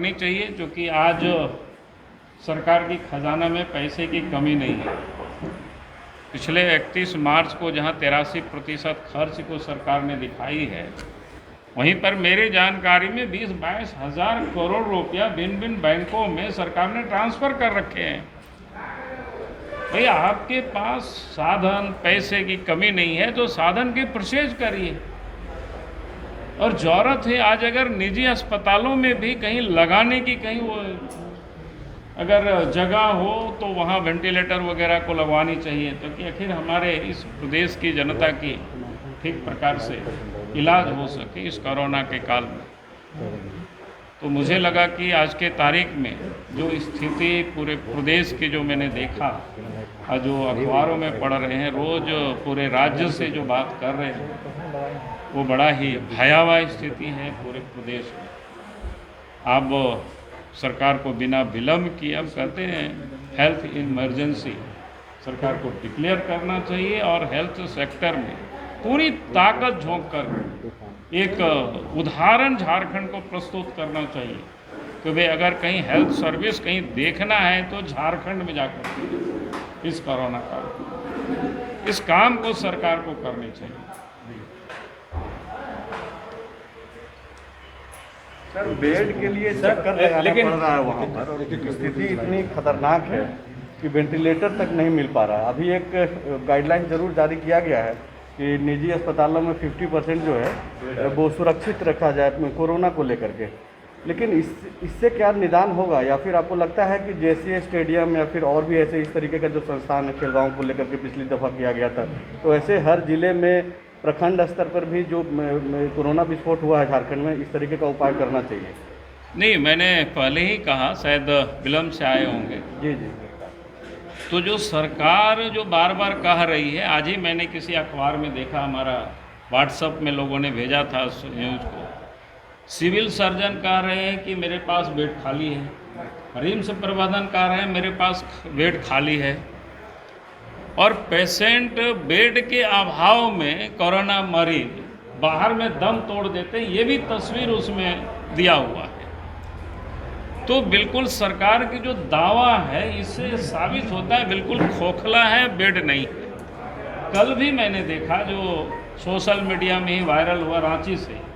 करनी चाहिए, क्योंकि आज सरकार की खजाना में पैसे की कमी नहीं है। पिछले 31 मार्च को जहां 83% खर्च को सरकार ने दिखाई है, वहीं पर मेरी जानकारी में 20-22 हज़ार करोड़ रुपया भिन्न भिन्न बैंकों में सरकार ने ट्रांसफ़र कर रखे हैं। भाई, आपके पास साधन पैसे की कमी नहीं है तो साधन की परचेज करिए। और ज़रूरत है आज अगर निजी अस्पतालों में भी कहीं लगाने की, कहीं वो अगर जगह हो तो वहाँ वेंटिलेटर वगैरह को लगवानी चाहिए, तो कि आखिर हमारे इस प्रदेश की जनता की ठीक प्रकार से इलाज हो सके इस कोरोना के काल में। तो मुझे लगा कि आज के तारीख में जो स्थिति पूरे प्रदेश की जो मैंने देखा, जो अखबारों में पढ़ रहे हैं, रोज़ पूरे राज्य से जो बात कर रहे हैं, वो बड़ा ही भयावह स्थिति है पूरे प्रदेश में। अब सरकार को बिना विलम्ब किए, अब कहते हैं हेल्थ इमरजेंसी, सरकार को डिक्लेयर करना चाहिए और हेल्थ सेक्टर में पूरी ताकत झोंक कर एक उदाहरण झारखंड को प्रस्तुत करना चाहिए कि भाई अगर कहीं हेल्थ सर्विस कहीं देखना है तो झारखंड में जाकर इस कोरोना काल इस काम को सरकार को करनी चाहिए। सर, बेड के लिए चक्कर लगाना पड़ रहा है वहाँ पर, और स्थिति इतनी खतरनाक है कि वेंटिलेटर तक नहीं मिल पा रहा है। अभी एक गाइडलाइन जरूर जारी किया गया है कि निजी अस्पतालों में 50% जो है वो सुरक्षित रखा जाए कोरोना को लेकर के, लेकिन इससे क्या निदान होगा? या फिर आपको लगता है कि जैसे स्टेडियम या फिर और भी ऐसे इस तरीके का जो संस्थान है खेलगांव को लेकर के पिछली दफ़ा किया गया था, तो ऐसे हर जिले में प्रखंड स्तर पर भी जो कोरोना विस्फोट हुआ है झारखंड में, इस तरीके का उपाय करना चाहिए? नहीं, मैंने पहले ही कहा, शायद विलम्ब से आए होंगे। जी जी। तो जो सरकार जो बार बार कह रही है, आज ही मैंने किसी अखबार में देखा, हमारा व्हाट्सएप में लोगों ने भेजा था न्यूज़ को, सिविल सर्जन कह रहे हैं कि मेरे पास बेड खाली है, रिम्स प्रबंधन कह रहे हैं मेरे पास बेड खाली है, और पेशेंट बेड के अभाव में कोरोना मरीज बाहर में दम तोड़ देते हैं, ये भी तस्वीर उसमें दिया हुआ है। तो बिल्कुल सरकार की जो दावा है इससे साबित होता है बिल्कुल खोखला है, बेड नहीं है। कल भी मैंने देखा, जो सोशल मीडिया में ही वायरल हुआ रांची से,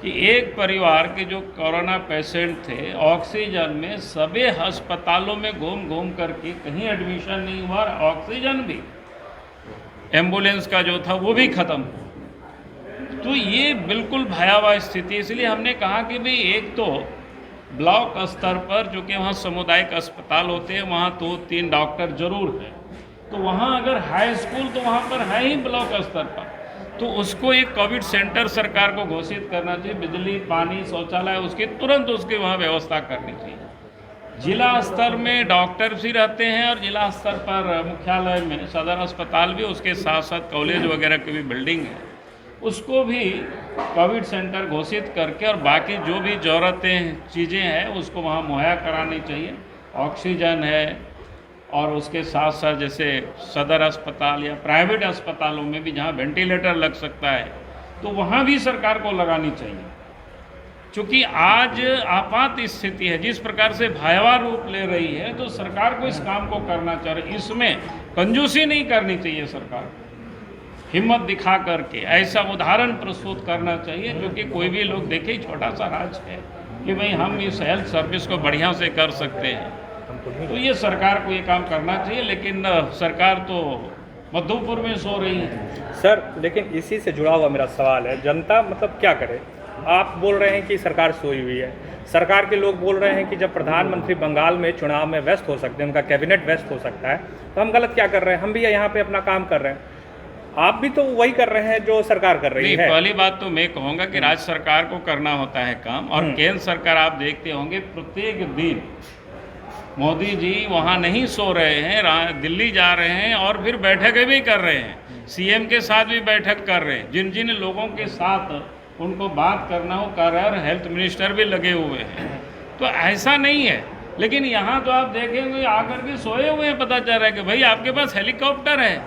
कि एक परिवार के जो कोरोना पेशेंट थे ऑक्सीजन में सभी अस्पतालों में घूम घूम करके कहीं एडमिशन नहीं हुआ, ऑक्सीजन भी एम्बुलेंस का जो था वो भी ख़त्म। तो ये बिल्कुल भयावह स्थिति, इसलिए हमने कहा कि भाई एक तो ब्लॉक स्तर पर जो कि वहाँ सामुदायिक अस्पताल होते हैं, वहाँ 2-3 डॉक्टर जरूर हैं, तो वहाँ अगर हाई स्कूल तो वहाँ पर है ही ब्लॉक स्तर पर, तो उसको एक कोविड सेंटर सरकार को घोषित करना चाहिए। बिजली, पानी, शौचालय उसकी तुरंत उसकी वहाँ व्यवस्था करनी चाहिए। जिला स्तर में डॉक्टर भी रहते हैं और जिला स्तर पर मुख्यालय में सदर अस्पताल भी, उसके साथ साथ कॉलेज वगैरह की भी बिल्डिंग है, उसको भी कोविड सेंटर घोषित करके और बाकी जो भी ज़रूरतें चीज़ें हैं उसको वहाँ मुहैया करानी चाहिए। ऑक्सीजन है, और उसके साथ साथ जैसे सदर अस्पताल या प्राइवेट अस्पतालों में भी जहाँ वेंटिलेटर लग सकता है तो वहाँ भी सरकार को लगानी चाहिए, क्योंकि आज आपात स्थिति है, जिस प्रकार से भयावह रूप ले रही है, तो सरकार को इस काम को करना चाहिए। इसमें कंजूसी नहीं करनी चाहिए, सरकार हिम्मत दिखा करके ऐसा उदाहरण प्रस्तुत करना चाहिए, क्योंकि कोई भी लोग देखे छोटा सा राज्य है कि भाई हम इस हेल्थ सर्विस को बढ़िया से कर सकते हैं, तो ये सरकार को ये काम करना चाहिए। लेकिन सरकार तो मधुपुर में सो रही है। सर, लेकिन इसी से जुड़ा हुआ मेरा सवाल है, जनता मतलब क्या करे? आप बोल रहे हैं कि सरकार सोई हुई है, सरकार के लोग बोल रहे हैं कि जब प्रधानमंत्री बंगाल में चुनाव में व्यस्त हो सकते हैं, उनका कैबिनेट व्यस्त हो सकता है, तो हम गलत क्या कर रहे हैं? हम भी यहाँ पे अपना काम कर रहे हैं, आप भी तो वही कर रहे हैं जो सरकार कर रही है। पहली बात तो मैं कहूँगा कि राज्य सरकार को करना होता है काम, और केंद्र सरकार आप देखते होंगे प्रत्येक दिन मोदी जी वहाँ नहीं सो रहे हैं, दिल्ली जा रहे हैं और फिर बैठकें भी कर रहे हैं, सीएम के साथ भी बैठक कर रहे हैं, जिन जिन लोगों के साथ उनको बात करना हो कर रहे हैं, और हेल्थ मिनिस्टर भी लगे हुए हैं। तो ऐसा नहीं है, लेकिन यहाँ तो आप देखेंगे आकर के सोए हुए हैं। पता चल रहा है कि भाई आपके पास हेलीकॉप्टर है,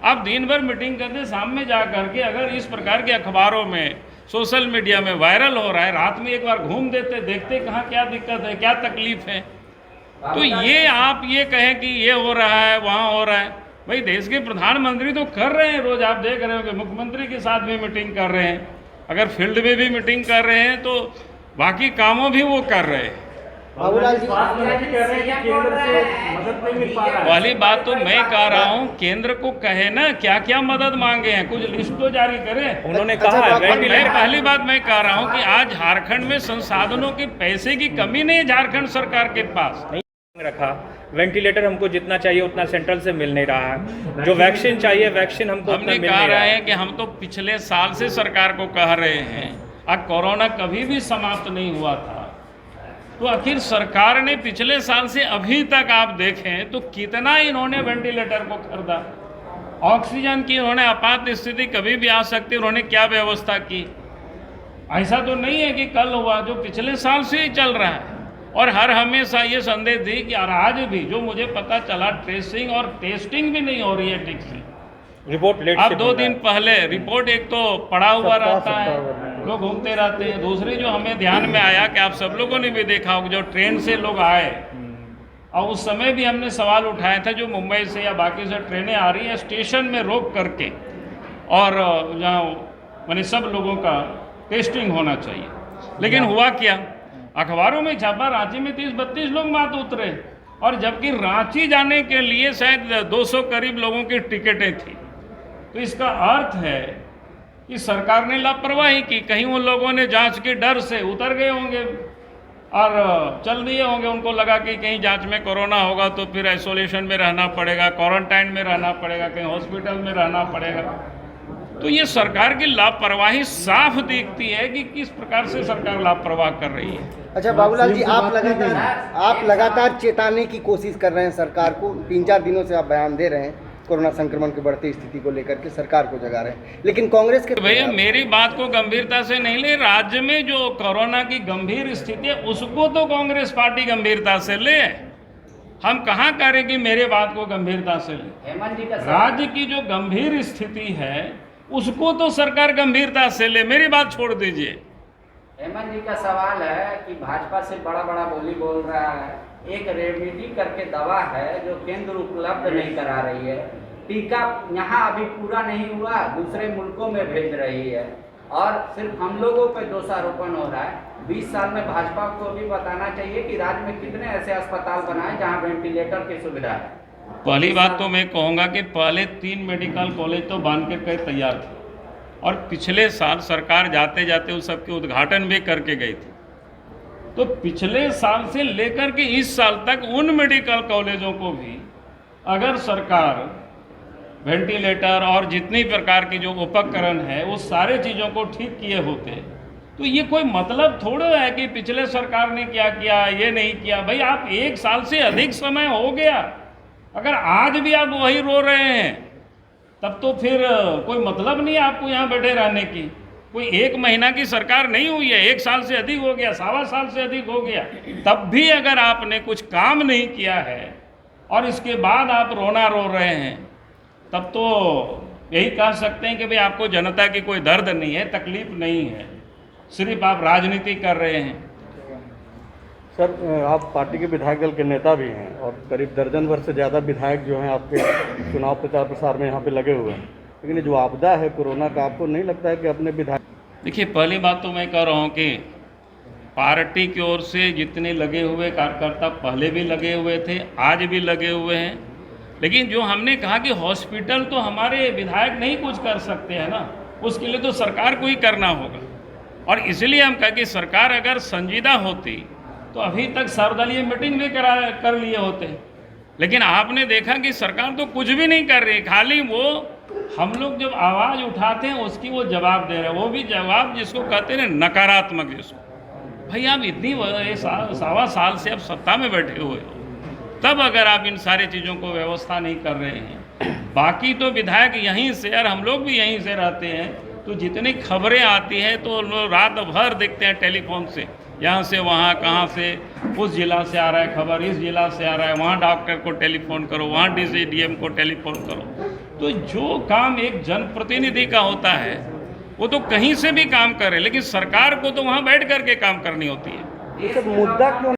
आप दिन भर मीटिंग करते, शाम में जा करके अगर इस प्रकार के अखबारों में सोशल मीडिया में वायरल हो रहा है, रात में एक बार घूम देते, देखते कहाँ क्या दिक्कत है, क्या तकलीफ है। तो ये आप ये कहें कि ये हो रहा है, वहाँ हो रहा है, भाई देश के प्रधानमंत्री तो कर रहे हैं, रोज आप देख रहे हो कि मुख्यमंत्री के साथ भी मीटिंग कर रहे हैं, अगर फील्ड में भी मीटिंग कर रहे हैं तो बाकी कामों भी वो कर रहे हैं। बाबूलाल जी वाली बात तो मैं कह रहा हूँ, केंद्र को कहे ना क्या क्या मदद मांगे हैं, कुछ लिस्ट तो जारी करें। उन्होंने अच्छा, कहा है बाबूलाल, मैं वेंटिलेटर पहली बात मैं कह रहा हूँ कि आज झारखंड में संसाधनों के पैसे की कमी नहीं है झारखंड सरकार के पास। रखा, वेंटिलेटर हमको जितना चाहिए उतना सेंट्रल से मिल नहीं रहा है, जो वैक्सीन चाहिए वैक्सीन हमको उतना हमने मिल कह नहीं रहा रहे है। हैं कि हम तो पिछले साल से सरकार को कह रहे हैं, अब कोरोना कभी भी समाप्त नहीं हुआ था, तो आखिर सरकार ने पिछले साल से अभी तक आप देखें तो कितना इन्होंने वेंटिलेटर को खरीदा, ऑक्सीजन की इन्होंने आपात स्थिति कभी भी आ सकती, उन्होंने क्या व्यवस्था की। ऐसा तो नहीं है कि कल हुआ, जो पिछले साल से ही चल रहा है। और हर हमेशा ये संदेश दी कि आज भी जो मुझे पता चला ट्रेसिंग और टेस्टिंग भी नहीं हो रही है ठीक से। रिपोर्ट लेट अब से 2 दिन पहले रिपोर्ट एक तो पड़ा हुआ रहता है, सप्ताह लोग घूमते रहते हैं। दूसरी जो हमें ध्यान में आया कि आप सब लोगों ने भी देखा होगा, जो ट्रेन से लोग आए और उस समय भी हमने सवाल उठाए थे, जो मुंबई से या बाकी से ट्रेनें आ रही हैं स्टेशन में रोक करके, और जहाँ माने सब लोगों का टेस्टिंग होना चाहिए। लेकिन हुआ क्या, अखबारों में छापा रांची में 30-32 लोग मात उतरे, और जबकि रांची जाने के लिए शायद 200 करीब लोगों की टिकटें थी। तो इसका अर्थ है कि सरकार ने लापरवाही की, कहीं उन लोगों ने जांच के डर से उतर गए होंगे और चल दिए होंगे, उनको लगा कि कहीं जांच में कोरोना होगा तो फिर आइसोलेशन में रहना पड़ेगा, क्वारंटाइन में रहना पड़ेगा, कहीं हॉस्पिटल में रहना पड़ेगा। तो ये सरकार की लापरवाही साफ दिखती है कि किस प्रकार से सरकार लापरवाह कर रही है। अच्छा बाबूलाल जी, आप लगातार चेताने की कोशिश कर रहे हैं सरकार को, 3-4 दिनों से आप बयान दे रहे हैं कोरोना संक्रमण की बढ़ती स्थिति को लेकर के सरकार को जगा रहे हैं, लेकिन कांग्रेस के भैया मेरी बात को गंभीरता से नहीं ले, राज्य में जो कोरोना की गंभीर स्थिति है उसको तो कांग्रेस पार्टी गंभीरता से ले। हम कहाँ कह रहे कि मेरे बात को गंभीरता से ले, राज्य की जो गंभीर स्थिति है उसको तो सरकार गंभीरता से ले, मेरी बात छोड़ दीजिए। हेमंत जी का सवाल है कि भाजपा से बड़ा बड़ा बोली बोल रहा है, एक रेमडेसिविर करके दवा है जो केंद्र उपलब्ध नहीं करा रही है, टीका यहाँ अभी पूरा नहीं हुआ, दूसरे मुल्कों में भेज रही है, और सिर्फ हम लोगों पे दोषारोपण हो रहा है। 20 साल में भाजपा को भी बताना चाहिए कि राज्य में कितने ऐसे अस्पताल बनाए जहाँ वेंटिलेटर की सुविधा है। पहली बात तो मैं कहूँगा कि पहले 3 मेडिकल कॉलेज तो बांध के तैयार थे, और पिछले साल सरकार जाते जाते उस सबके उद्घाटन भी करके गई थी। तो पिछले साल से लेकर के इस साल तक उन मेडिकल कॉलेजों को भी अगर सरकार वेंटिलेटर और जितनी प्रकार की जो उपकरण है वो सारे चीज़ों को ठीक किए होते, तो ये कोई मतलब थोड़ा है कि पिछले सरकार ने क्या किया, ये नहीं किया। भाई आप 1 साल से अधिक समय हो गया, अगर आज भी आप वही रो रहे हैं तब तो फिर कोई मतलब नहीं आपको यहाँ बैठे रहने की। कोई 1 महीना की सरकार नहीं हुई है, 1 साल से अधिक हो गया, 1.25 साल से अधिक हो गया, तब भी अगर आपने कुछ काम नहीं किया है और इसके बाद आप रोना रो रहे हैं, तब तो यही कह सकते हैं कि भाई आपको जनता की कोई दर्द नहीं है, तकलीफ नहीं है, सिर्फ आप राजनीति कर रहे हैं। सर, आप पार्टी के विधायक दल के नेता भी हैं और करीब दर्जन भर से ज़्यादा विधायक जो हैं आपके चुनाव प्रचार प्रसार में यहाँ पे लगे हुए हैं, लेकिन ये जो आपदा है कोरोना का, आपको नहीं लगता है कि अपने विधायक? देखिए, पहली बात तो मैं कह रहा हूँ कि पार्टी की ओर से जितने लगे हुए कार्यकर्ता पहले भी लगे हुए थे, आज भी लगे हुए हैं, लेकिन जो हमने कहा कि हॉस्पिटल तो हमारे विधायक नहीं कुछ कर सकते हैं ना, उसके लिए तो सरकार को ही करना होगा। और इसलिए हम कहा कि सरकार अगर संजीदा होती तो अभी तक सर्वदलीय मीटिंग भी कर लिए होते, लेकिन आपने देखा कि सरकार तो कुछ भी नहीं कर रही, खाली वो हम लोग जब आवाज़ उठाते हैं उसकी वो जवाब दे रहे हैं, वो भी जवाब जिसको कहते हैं नकारात्मक। जिसको भाई आप इतनी 1.25 साल से आप सत्ता में बैठे हुए हो, तब अगर आप इन सारी चीज़ों को व्यवस्था नहीं कर रहे हैं, बाकी तो विधायक यहीं से और हम लोग भी यहीं से रहते हैं, तो जितनी खबरें आती हैं तो लोग रात भर देखते हैं टेलीफोन से, यहाँ से वहाँ, कहाँ से उस जिला से आ रहा है खबर, इस जिला से आ रहा है, वहाँ डॉक्टर को टेलीफोन करो, वहाँ DCDM को टेलीफोन करो। तो जो काम एक जनप्रतिनिधि का होता है वो तो कहीं से भी काम करे, लेकिन सरकार को तो वहाँ बैठ करके काम करनी होती है। मुद्दा क्यों